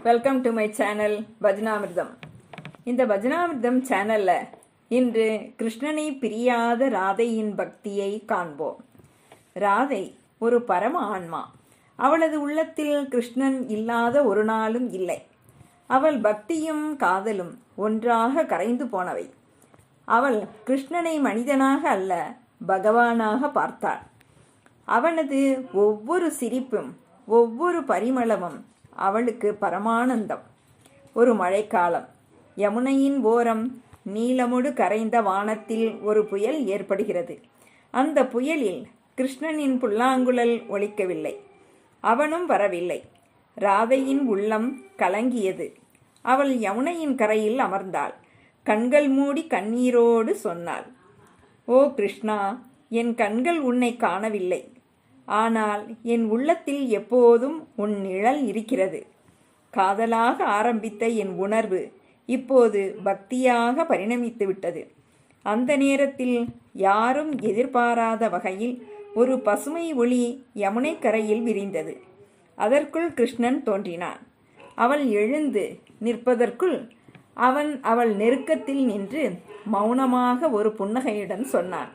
Welcome to my channel Bhajanamritam. இந்த பஜனாமிர்தம் சேனல்ல இன்று கிருஷ்ணனை பிரியாத ராதையின் பக்தியை காண்போம். ராதை ஒரு பரம ஆன்மா. அவளது உள்ளத்தில் கிருஷ்ணன் இல்லாத ஒரு நாளும் இல்லை. அவள் பக்தியும் காதலும் ஒன்றாக கரைந்து போனவை. அவள் கிருஷ்ணனை மனிதனாக அல்ல, பகவானாக பார்த்தாள். அவனது ஒவ்வொரு சிரிப்பும் ஒவ்வொரு பரிமளமும் அவளுக்கு பரமானந்தம். ஒரு மழைக்காலம். யமுனையின் ஓரம் நீலமுடு கரைந்த வானத்தில் ஒரு புயல் ஏற்படுகிறது. அந்த புயலில் கிருஷ்ணனின் புல்லாங்குழல் ஒலிக்கவில்லை. அவனும் வரவில்லை. ராதையின் உள்ளம் கலங்கியது. அவள் யமுனையின் கரையில் அமர்ந்தாள். கண்கள் மூடி கண்ணீரோடு சொன்னாள், ஓ கிருஷ்ணா, என் கண்கள் உன்னை காணவில்லை. ஆனால் என் உள்ளத்தில் எப்போதும் உன் நிழல் இருக்கிறது. காதலாக ஆரம்பித்த என் உணர்வு இப்போது பக்தியாக பரிணமித்து விட்டது. அந்த நேரத்தில் யாரும் எதிர்பாராத வகையில் ஒரு பசுமை ஒளி யமுனை கரையில் விரிந்தது. அதற்குள் கிருஷ்ணன் தோன்றினான். அவள் எழுந்து நிற்பதற்குள் அவன் அவள் நெருக்கத்தில் நின்று மௌனமாக ஒரு புன்னகையுடன் சொன்னான்,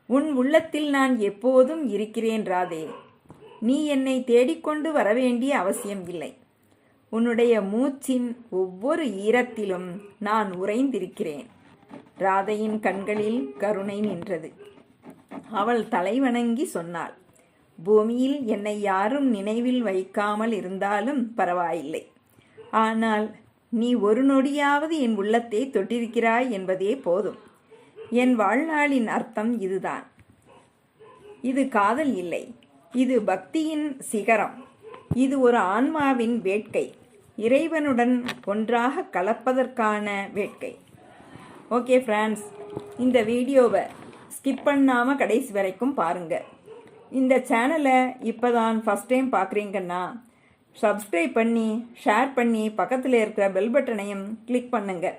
உன் உள்ளத்தில் நான் எப்போதும் இருக்கிறேன் ராதே. நீ என்னை தேடிக்கொண்டு வரவேண்டிய அவசியம் இல்லை. உன்னுடைய மூச்சின் ஒவ்வொரு ஈரத்திலும் நான் உறைந்திருக்கிறேன். ராதையின் கண்களில் கருணை நின்றது. அவள் தலைவணங்கி சொன்னாள், பூமியில் என்னை யாரும் நினைவில் வைக்காமல் இருந்தாலும் பரவாயில்லை. ஆனால் நீ ஒரு நொடியாவது என் உள்ளத்தை தொட்டிருக்கிறாய் என்பதே போதும். என் வாழ்நாளின் அர்த்தம் இதுதான். இது காதல் இல்லை, இது பக்தியின் சிகரம். இது ஒரு ஆன்மாவின் வேட்கை, இறைவனுடன் ஒன்றாக கலப்பதற்கான வேட்கை. ஓகே ஃப்ரெண்ட்ஸ், இந்த வீடியோவை ஸ்கிப் பண்ணாமல் கடைசி வரைக்கும் பாருங்கள். இந்த சேனலை இப்போ தான் ஃபஸ்ட் டைம் பார்க்குறீங்கன்னா சப்ஸ்கிரைப் பண்ணி ஷேர் பண்ணி பக்கத்தில் இருக்கிற பெல் பட்டனையும் கிளிக் பண்ணுங்கள்.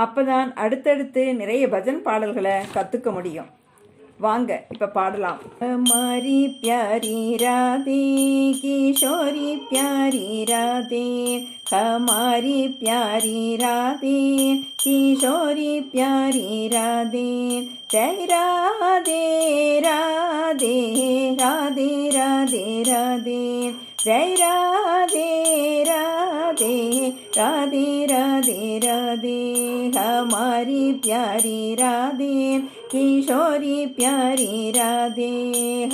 அப்போ தான் அடுத்தடுத்து நிறைய பஜன் பாடல்களை கற்றுக்க முடியும். வாங்க இப்போ பாடலாம். हमारी प्यारी राधे किशोरी प्यारी राधे, हमारी प्यारी राधे किशोरी प्यारी राधे, जय राधे राधे राधे राधे राधे, जय राधे राधे राधे राधे राधे, हमारी प्यारी राधे किशोरी प्यारी राधे,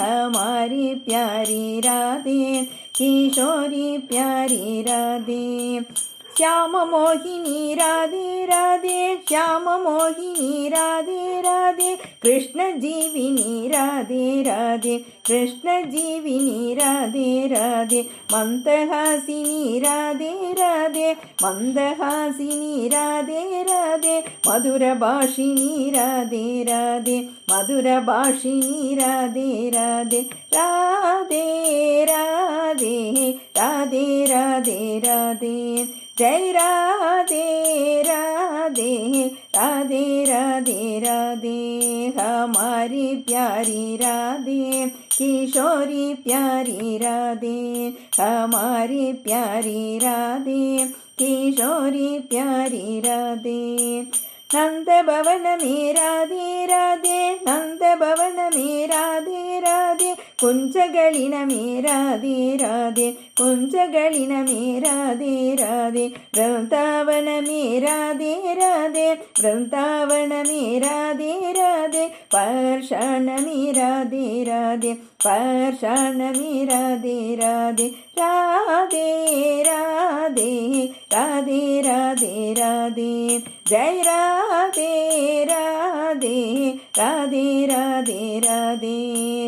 हमारी प्यारी राधे किशोरी प्यारी राधे, श्याम मोहिनी राधे राधे, श्याम मोहिनी राधे राधे, कृष्ण जीविनी राधे राधे, कृष्ण जीविनी राधे राधे, मंदहासिनी राधे राधे, मंदहासिनी राधे राधे, मधुर भाषिणी राधे राधे, मधुर भाषिणी राधे राधे, राधे राधे राधे राधे राधे, जय राधे राधे राधे राधे राधे, हमारी प्यारी राधे किशोरी प्यारी राधे, हमारी प्यारी राधे किशोरी प्यारी राधे, नंद भवन में राधे राधे, नंद भवन में राधे राधे, कुंजगलिन में राधे राधे, कुंजगलिन में राधे राधे, वृंदावन में राधे राधे, वृंदावन में राधे राधे, पाषाण में राधे राधे, पाषाण में राधे राधे, राधे राधे राधे राधे राधे, जय राधे राधे राधे राधे राधे,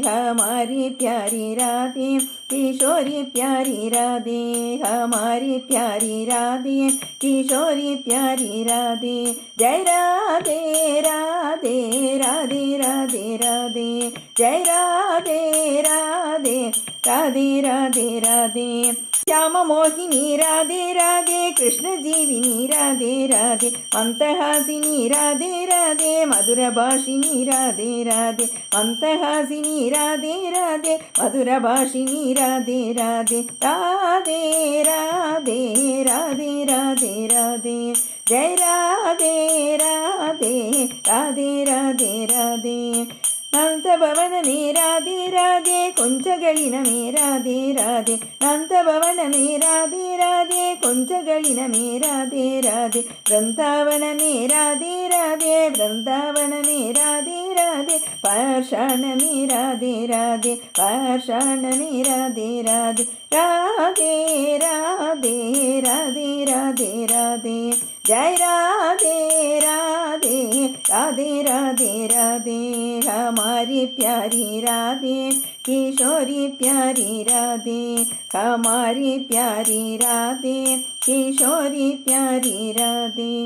हमारी प्यारी राधे किशोरी प्यारी राधे, हमारी प्यारी राधे किशोरी प्यारी राधे, जय राधे राधे राधे राधे राधे, जय राधे राधे राधे राधे राधे, श्याम मोहिनी राधे राधे, कृष्ण जीविनी राधे राधे, मंदहासिनी राधे राधे, मधुर भाषिणी राधे राधे, मंदहासिनी राधे राधे, मधुर भाषिणी राधे राधे, राधे राधे जय राधे राधे राधे राधे राधे ನಂತ ಭವನ ಮೇ ರಾಧೆ ರಾಧೆ ಕೊಂಚಗಳಿನ ಮೇ ರಾಧೆ ರಾಧೆ ನಂತ ಭವನ ಮೇ ರಾಧೆ ರಾಧೆ ಕೊಂಚಗಳಿನ ಮೇ ರಾಧೆ ರಾಧೆ ಬೃಂದಾವನ ಮೇ ರಾಧೆ ರಾಧೆ ಬೃಂದಾವನ ಮೇ ರಾಧೆ ರಾಧೆ ಪಾಷಾಣ ಮೇ ರಾಧೆ ರಾಧೆ ಪಾಷಾಣ ಮೇ ರಾಧೆ ರಾಧೆ ರಾಧೆ ರಾಧೆ ರಾಧೆ ರಾಧೆ ರಾಧೆ जय राधे राधे राधे राधे राधे हमारी प्यारी राधे किशोरी प्यारी राधे हमारी प्यारी राधे किशोरी प्यारी राधे.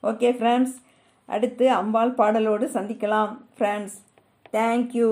ஓகே ஃப்ரெண்ட்ஸ், அடுத்து அம்பாள் பாடலோடு சந்திக்கலாம் ஃப்ரெண்ட்ஸ். தேங்க்யூ.